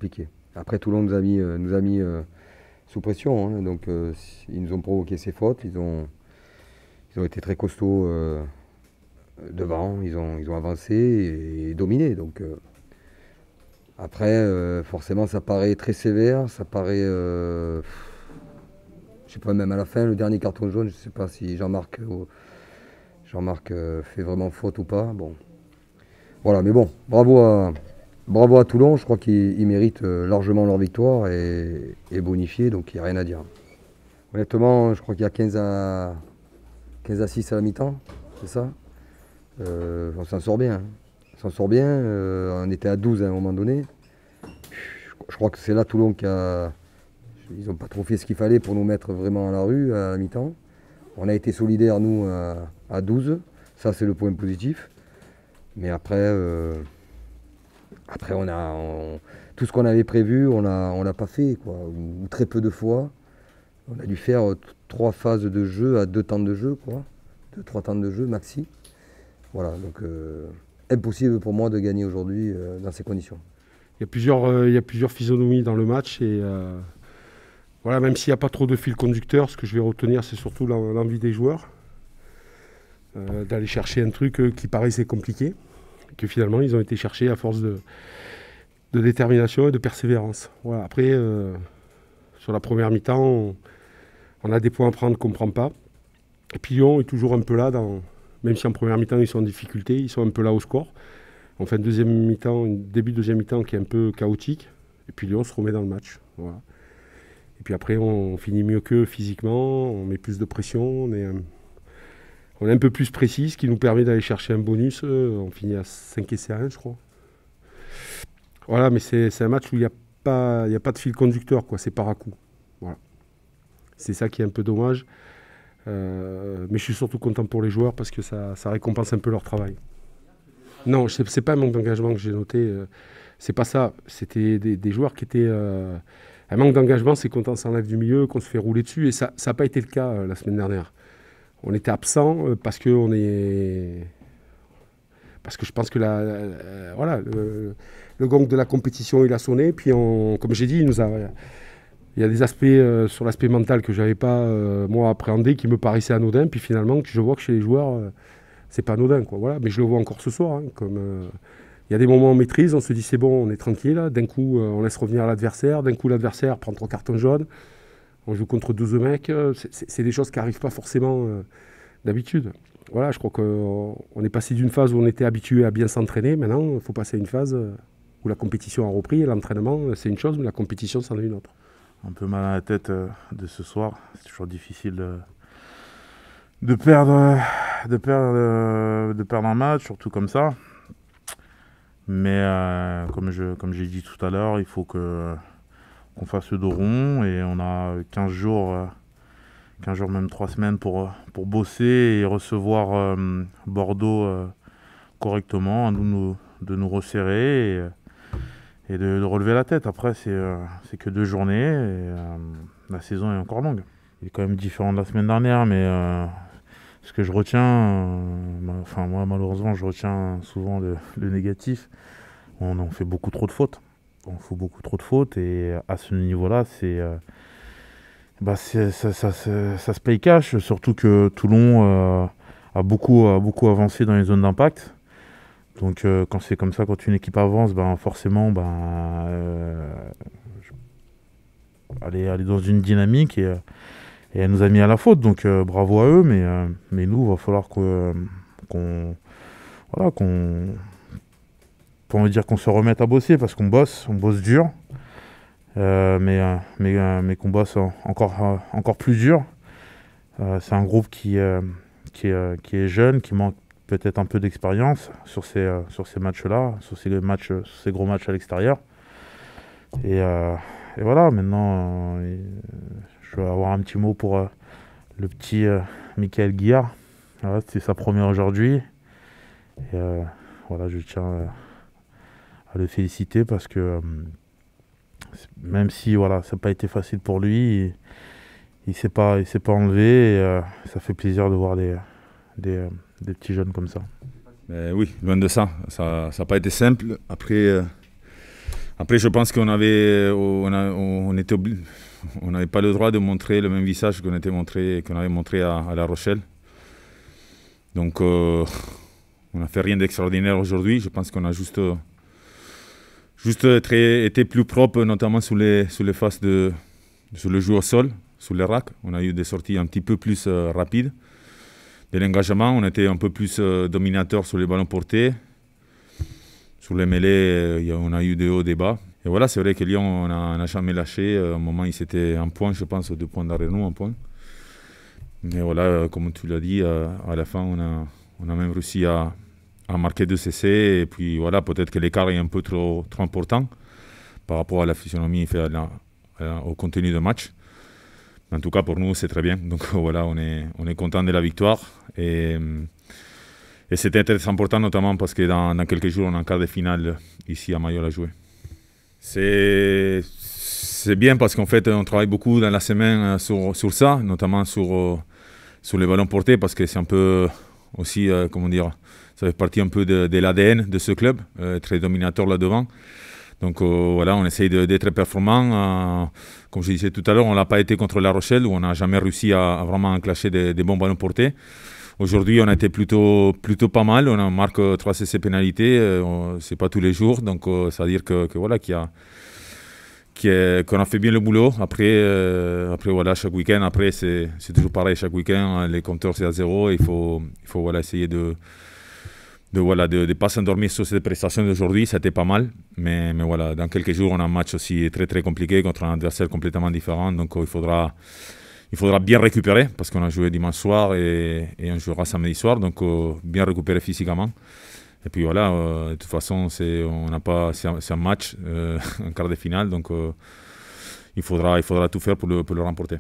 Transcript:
compliqué. Après, Toulon nous a mis sous pression, hein, donc ils nous ont provoqué ces fautes, ils ont été très costauds devant, ils ont avancé et dominé. Donc, après, forcément, ça paraît très sévère, ça paraît, je sais pas, même à la fin, le dernier carton jaune, je sais pas si Jean-Marc fait vraiment faute ou pas. Bon, voilà, mais bon, bravo à Toulon, je crois qu'ils méritent largement leur victoire et bonifié, donc il n'y a rien à dire. Honnêtement, je crois qu'il y a 15 à 6 à la mi-temps, c'est ça. On s'en sort bien, hein. On s'en sort bien, on était à 12 à un moment donné. Je crois que c'est là Toulon ils n'ont pas trop fait ce qu'il fallait pour nous mettre vraiment à la rue à la mi-temps. On a été solidaires, nous, à 12. Ça, c'est le point positif. Mais après, tout ce qu'on avait prévu, on l'a pas fait, quoi. Ou très peu de fois. On a dû faire 3 phases de jeu à 2 temps de jeu, quoi. 2-3 temps de jeu maxi. Voilà, donc impossible pour moi de gagner aujourd'hui dans ces conditions. Il y a plusieurs physionomies dans le match et voilà, même s'il n'y a pas trop de fil conducteur, ce que je vais retenir, c'est surtout l'envie des joueurs d'aller chercher un truc qui paraissait compliqué, que finalement ils ont été cherchés à force de détermination et de persévérance. Voilà. Après, sur la première mi-temps, on a des points à prendre qu'on ne prend pas. Et puis Lyon est toujours un peu là, même si en première mi-temps ils sont en difficulté, ils sont un peu là au score. On fait un début de deuxième mi-temps qui est un peu chaotique. Et puis Lyon se remet dans le match. Voilà. Et puis après, on finit mieux qu'eux physiquement, on met plus de pression, on est un peu plus précis, ce qui nous permet d'aller chercher un bonus. On finit à 5 essais à 1, je crois. Voilà, mais c'est un match où il n'y a pas de fil conducteur, quoi. C'est par à coup. Voilà. C'est ça qui est un peu dommage. Mais je suis surtout content pour les joueurs parce que ça récompense un peu leur travail. Non, c'est pas un manque d'engagement que j'ai noté. C'est pas ça. C'était des joueurs qui étaient... un manque d'engagement, c'est quand on s'enlève du milieu, qu'on se fait rouler dessus. Et ça n'a pas été le cas la semaine dernière. On était absent parce que je pense que voilà, le gong de la compétition, il a sonné. Puis, comme j'ai dit, il y a des aspects sur l'aspect mental que je n'avais pas, moi, appréhendé, qui me paraissaient anodins. Puis finalement, je vois que chez les joueurs, c'est pas anodin, quoi. Voilà. Mais je le vois encore ce soir. Hein, il y a des moments où on maîtrise, on se dit c'est bon, on est tranquille. D'un coup, on laisse revenir l'adversaire. D'un coup, l'adversaire prend 3 cartons jaunes. On joue contre 12 mecs. C'est des choses qui n'arrivent pas forcément d'habitude. Voilà, je crois qu'on est passé d'une phase où on était habitué à bien s'entraîner. Maintenant, il faut passer à une phase où la compétition a repris. Et l'entraînement, c'est une chose, mais la compétition, c'en est une autre. Un peu mal à la tête de ce soir. C'est toujours difficile de perdre un match, surtout comme ça. Mais comme j'ai dit tout à l'heure, il faut qu'on fasse le dos rond et on a 15 jours, même 3 semaines pour bosser et recevoir Bordeaux correctement, de nous resserrer et de relever la tête. Après, c'est que 2 journées et la saison est encore longue. Il est quand même différent de la semaine dernière, mais ce que je retiens, moi malheureusement, je retiens souvent le négatif. On fait beaucoup trop de fautes. On fait beaucoup trop de fautes et à ce niveau-là, ça se paye cash. Surtout que Toulon a beaucoup avancé dans les zones d'impact. Donc quand c'est comme ça, quand une équipe avance, forcément, elle est dans une dynamique et elle nous a mis à la faute. Donc bravo à eux, mais nous, il va falloir qu'on se remette à bosser parce qu'on bosse dur, mais qu'on bosse encore plus dur. C'est un groupe qui est jeune, qui manque peut-être un peu d'expérience sur ces matchs-là, sur ces gros matchs à l'extérieur. Et voilà, maintenant, je vais avoir un petit mot pour le petit Michael Guillard. Voilà, c'est sa première aujourd'hui. Et voilà, je tiens à le féliciter parce que même si voilà, ça n'a pas été facile pour lui, il s'est pas enlevé et ça fait plaisir de voir des petits jeunes comme ça. Mais oui, loin de ça. Ça n'a pas été simple. Après Après, je pense qu'on avait, on n'avait pas le droit de montrer le même visage qu'on avait montré à La Rochelle. Donc, on n'a fait rien d'extraordinaire aujourd'hui. Je pense qu'on a juste été plus propre, notamment sur les faces sur le jeu au sol, sur les racks. On a eu des sorties un petit peu plus rapides. De l'engagement, on était un peu plus dominateur sur les ballons portés. Sur les mêlées, on a eu des hauts, des bas. Et voilà, c'est vrai que Lyon, on n'a jamais lâché. À un moment, il s'était un point, je pense, 2 points derrière nous, un point. Mais voilà, comme tu l'as dit, à la fin, on a même réussi à marquer 2 essais. Et puis voilà, peut-être que l'écart est un peu trop important par rapport à la physionomie et au contenu de match. Mais en tout cas, pour nous, c'est très bien. Donc voilà, on est content de la victoire. Et c'était très important, notamment parce que dans quelques jours, on a un quart de finale ici à Mayol à jouer. C'est bien parce qu'en fait, on travaille beaucoup dans la semaine sur ça, notamment sur les ballons portés, parce que c'est un peu aussi, comment dire, ça fait partie un peu de l'ADN de ce club, très dominateur là-devant. Donc voilà, on essaye d'être performant. Comme je disais tout à l'heure, on n'a pas été contre La Rochelle, où on n'a jamais réussi à vraiment clasher des bons ballons portés. Aujourd'hui, on a été plutôt pas mal. On marque 3 CC pénalités. C'est pas tous les jours. Donc, ça veut dire voilà, qu'on a fait bien le boulot. Après voilà, chaque week-end, après, c'est toujours pareil. Chaque week-end, les compteurs, c'est à 0. Il faut voilà, essayer de pas s'endormir sur cette prestation d'aujourd'hui. C'était pas mal. Mais voilà, dans quelques jours, on a un match aussi très, très compliqué contre un adversaire complètement différent. Donc, il faudra bien récupérer parce qu'on a joué dimanche soir et on jouera samedi soir, donc bien récupérer physiquement. Et puis voilà, de toute façon, c'est un match, un quart de finale, donc il faudra tout faire pour le remporter.